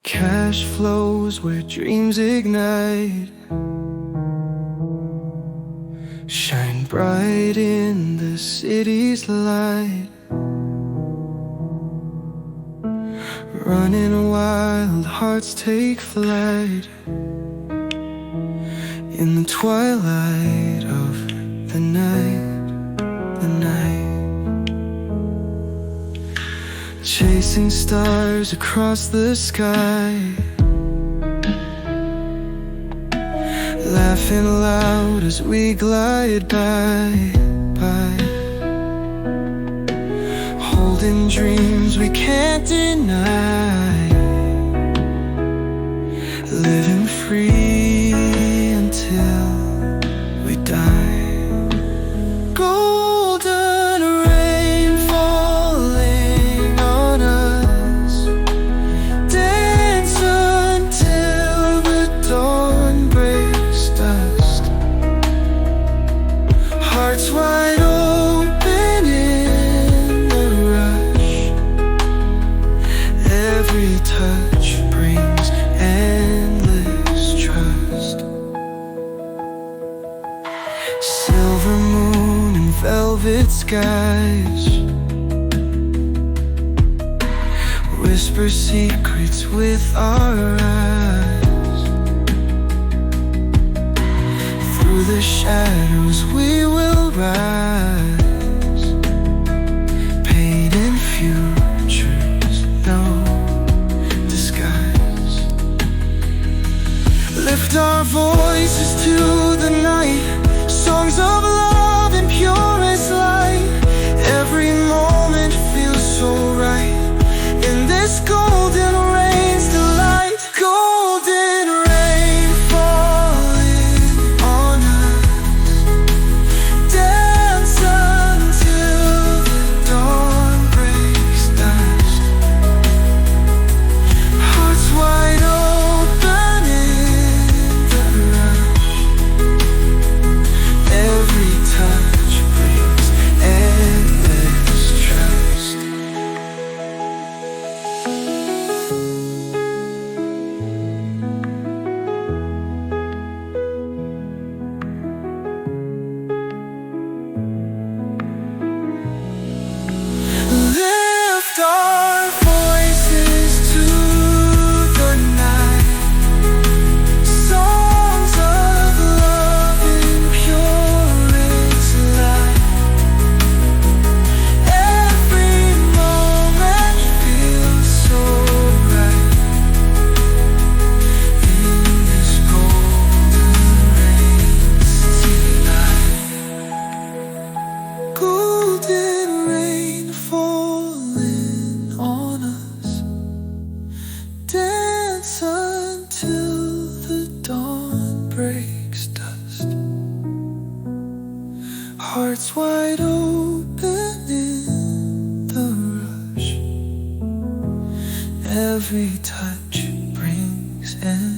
Cash flows where dreams ignite, shine bright in the city's light. Running wild, hearts take flight in the twilight of the night, the night. Chasing stars across the sky, laughing loud as we glide by, holding dreams we can't deny, living free until we die. Golden rain falling on us, dance until the dawn breaks dusk. Hearts wide open in the rush, every touch brings endless trust. Silver moon and velvet skies, whisper secrets with our eyes. Through the shadows we will rise, painting futures, no disguise. Lift our voices to the night, songs of love and purest light. Every moment feels so right in this golden rain's delight. Golden rain falling on us, dance until the dawn breaks dusk. Hearts wide open in the rush, every touch brings endless trust. Lift our voices to the night, songs of love in purest light. Every moment feels so right in this golden rain's delight. Golden rain falling on us, dance until the dawn breaks dust. Hearts wide open in the rush, every touch brings endless